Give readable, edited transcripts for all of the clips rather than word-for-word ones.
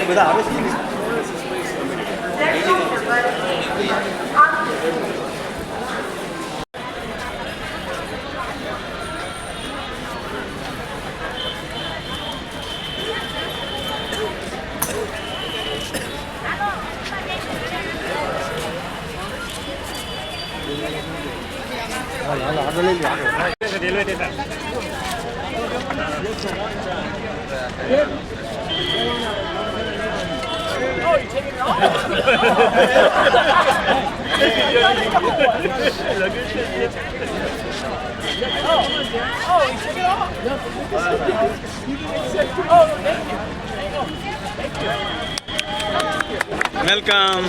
બધા આવે છે. Railway station welcome.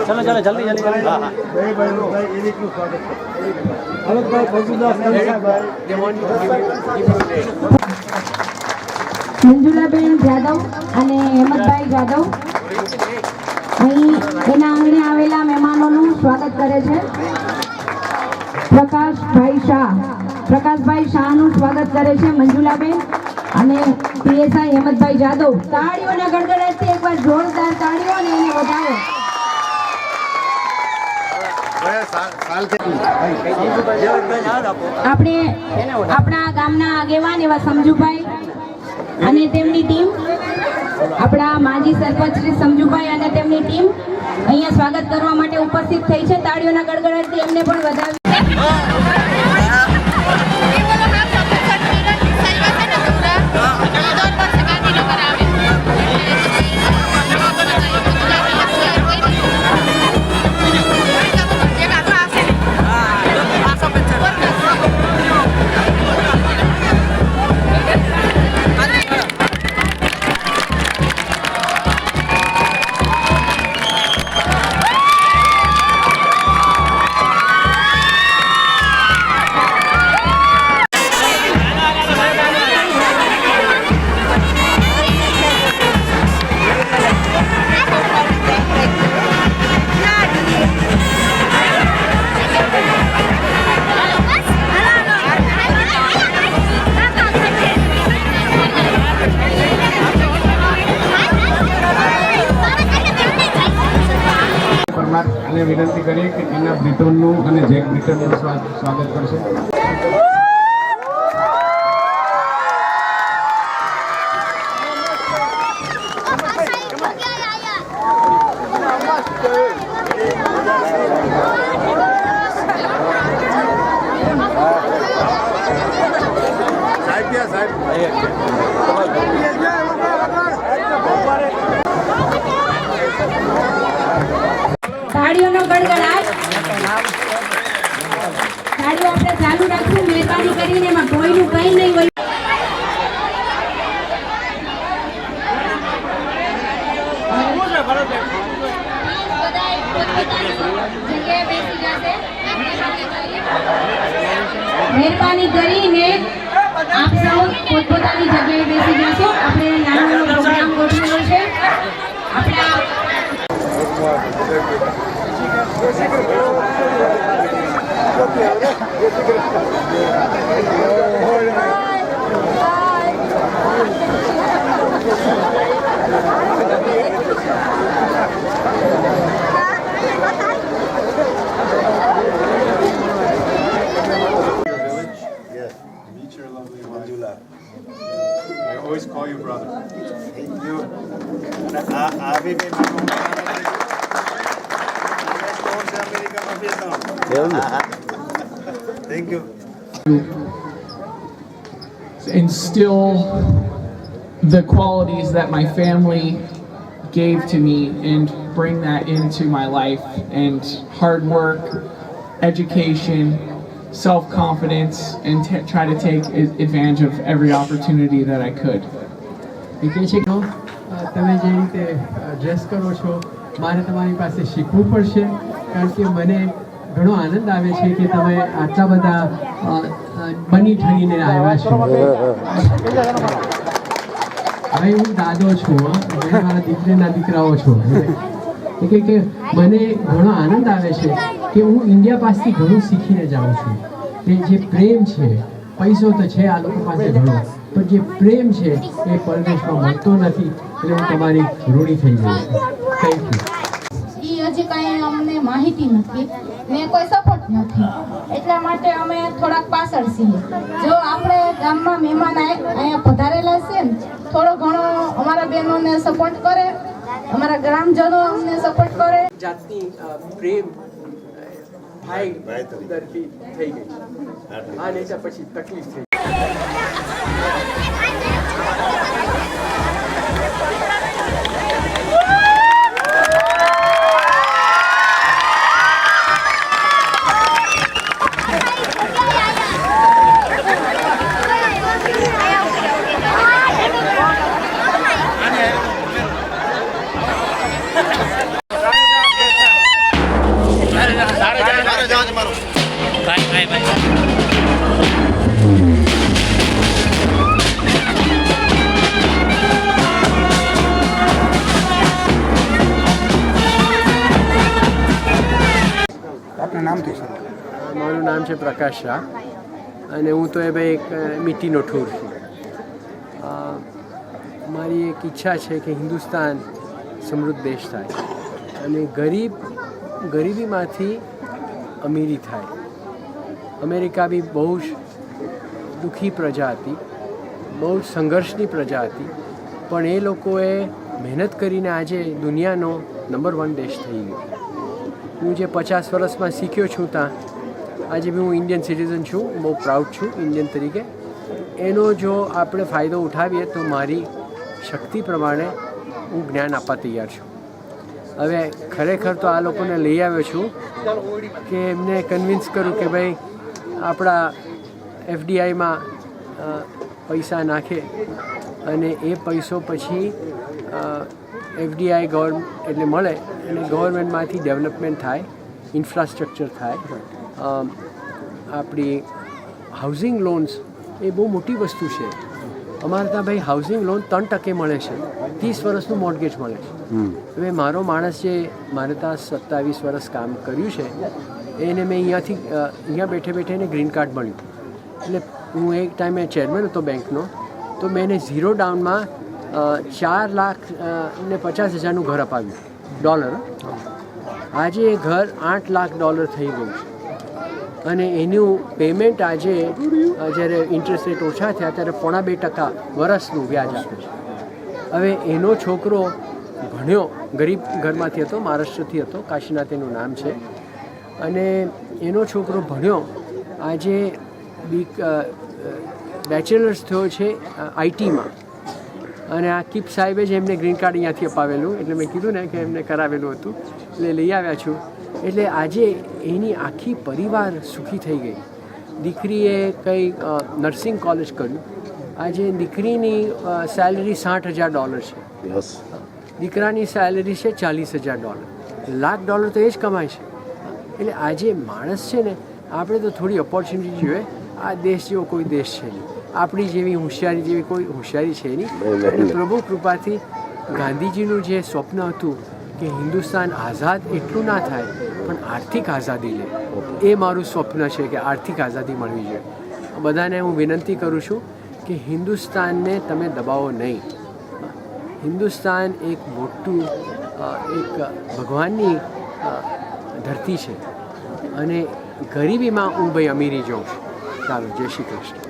ચલો ચલો જલ્દી જલ્દી. મંજુલાબેન જાદવ અને હેમંતભાઈ જાદવ અહીં એના આંગણે આવેલા મહેમાનોનું સ્વાગત કરે છે. પ્રકાશભાઈ શાહનું સ્વાગત કરે છે મંજુલાબેન અને પીએસઆઈ હેમંતભાઈ જાદવ. તાળીઓના ગડગડાટથી એકવાર જોરદાર તાળીઓ અને એને વધાવો. આપણે આપણા ગામના આગેવાન એવા સમજુભાઈ અને તેમની ટીમ, આપણા માજી સરપંચ શ્રી સમજુભાઈ અને તેમની ટીમ અહીંયા સ્વાગત કરવા માટે ઉપસ્થિત થઈ છે. તાળીઓના ગડગડાટથી એમને પણ વધાવી. અને વિનંતી કરીએ કે ટીના બ્રિટોનનું અને જેક બ્રિટનનું સ્વાગત કરશે. તાળીઓનો ગડગડાટ. તાળીઓ આપણે ચાલુ રાખશું. મહેરબાની કરીને એમાં કોઈનું કંઈ નહીં હોય. મહેરબાની કરીને આપ સૌ પોતપોતાની જગ્યાએ બેસી જશો. આપણે નાનો પ્રોગ્રામ ગોઠવેલો છે. આપણા I always call you brother. Thank you. Thank you. Instill the qualities that my family gave to me and bring that into my life, and hard work, education, self-confidence, and try to take advantage of every opportunity that I could. તમે જે રીતે dress કરો છો મારે તમારી પાસે શીખવું પડશે, કારણ કે મને ઘણો આનંદ આવે છે કે તમે આટલા બધા બની ઠણીને આવ્યા છો. હવે હું દાદો છું, તમે મારા દીકરીના દીકરાઓ છો, કે મને ઘણો આનંદ આવે છે કે હું ઇન્ડિયા પાસેથી ઘણું શીખીને જાઉં છું. કે જે પ્રેમ છે, પૈસો તો છે આ લોકો પાસે ઘણો, પણ જે પ્રેમ છે એ પરદેશમાં મળતો નથી. એટલે હું તમારી ઋણી થઈ ગઈ છું. Thank you. એ હજી કાંઈ અમને માહિતી નથી ને કોઈ સપોર્ટ નથી, એટલા માટે અમે થોડાક પાછળ છીએ. જો આપણે ગામમાં મહેમાન અહીંયા પધારેલા છે ને, થોડો ઘણો અમારા બહેનોને સપોર્ટ કરે, અમારા ગ્રામજનો અમને સપોર્ટ કરે. જાતની પ્રેમ ભાઈ દરથી થઈ ગઈ. આ નેચા પછી તકલીફ થઈ. આપનું નામથી સર? મારું નામ છે પ્રકાશ શાહ અને હું તો એ ભાઈ એક મીઠીનો ઠૂર છું. મારી એક ઈચ્છા છે કે હિન્દુસ્તાન સમૃદ્ધ દેશ થાય અને ગરીબીમાંથી અમીરી થાય. અમેરિકા બી બહુ જ દુઃખી પ્રજા હતી, બહુ જ સંઘર્ષની પ્રજા હતી, પણ એ લોકોએ મહેનત કરીને આજે દુનિયાનો નંબર 1 દેશ થઈ ગયો. હું જે 50 વર્ષમાં શીખ્યો છું ત્યાં આજે બી હું ઇન્ડિયન સિટીઝન છું, બહુ પ્રાઉડ છું ઇન્ડિયન તરીકે. એનો જો આપણે ફાયદો ઉઠાવીએ તો મારી શક્તિ પ્રમાણે હું જ્ઞાન આપવા તૈયાર છું. હવે ખરેખર તો આ લોકોને લઈ આવ્યો છું કે એમને કન્વિન્સ કરું કે ભાઈ આપણા FDIમાં પૈસા નાખે અને એ પૈસો પછી FDI એટલે મળે અને ગવર્મેન્ટમાંથી ડેવલપમેન્ટ થાય, ઇન્ફ્રાસ્ટ્રક્ચર થાય. આપણી હાઉસિંગ લોન્સ એ બહુ મોટી વસ્તુ છે. અમારે ત્યાં ભાઈ હાઉસિંગ લોન 3% મળે છે, 30 વર્ષનું મોર્ગેજ મળે છે. હવે મારો માણસ જે મારે ત્યાં 27 વર્ષ કામ કર્યું છે એને મેં અહીંયા બેઠે બેઠે એને ગ્રીન કાર્ડ મળ્યું. એટલે હું એક ટાઈમે ચેરમેન હતો બેંકનો, તો મેં એને ઝીરો ડાઉનમાં $4,50,000નું ઘર અપાવ્યું, ડોલર. આજે એ ઘર $8,00,000 થઈ ગયું છે અને એનું પેમેન્ટ આજે જ્યારે ઇન્ટરેસ્ટ રેટ ઓછા થયા ત્યારે 2.5% વર્ષનું વ્યાજ આપે છે. હવે એનો છોકરો ભણ્યો, ગરીબ ઘરમાંથી હતો, મહારાષ્ટ્રથી હતો, કાશીનાથ એનું નામ છે, અને એનો છોકરો ભણ્યો, આજે બેચલર્સ થયો છે ITમાં. અને આ કીપ સાહેબે જ એમને ગ્રીન કાર્ડ અહીંયાથી અપાવેલું, એટલે મેં કીધું ને કે એમને કરાવેલું હતું, એટલે લઈ આવ્યા છું. એટલે આજે એની આખી પરિવાર સુખી થઈ ગઈ. દીકરીએ કંઈ નર્સિંગ કોલેજ કર્યું, આજે દીકરીની સેલરી $60,000 છે, દીકરાની સેલરી છે $40,000. $1,00,000 તો એ જ કમાય છે. એટલે આજે માણસ છે ને, આપણે તો થોડી ઓપોર્ચ્યુનિટી જોઈએ. આ દેશ જેવો કોઈ દેશ છે નહીં, આપણી જેવી હોશિયારી જેવી કોઈ હોશિયારી છે નહીં. અને પ્રભુ કૃપાથી ગાંધીજીનું જે સ્વપ્ન હતું કે હિન્દુસ્તાન આઝાદ એટલું ના થાય પણ આર્થિક આઝાદી લે, એ મારું સ્વપ્ન છે કે આર્થિક આઝાદી મળવી જોઈએ. બધાને હું વિનંતી કરું છું કે હિન્દુસ્તાનને તમે દબાવો નહીં. હિન્દુસ્તાન એક મોટું એક ભગવાનની ધરતી છે અને ગરીબીમાં હું ભાઈ અમીરી જોઉં છું. ચાલો, જય શ્રી કૃષ્ણ.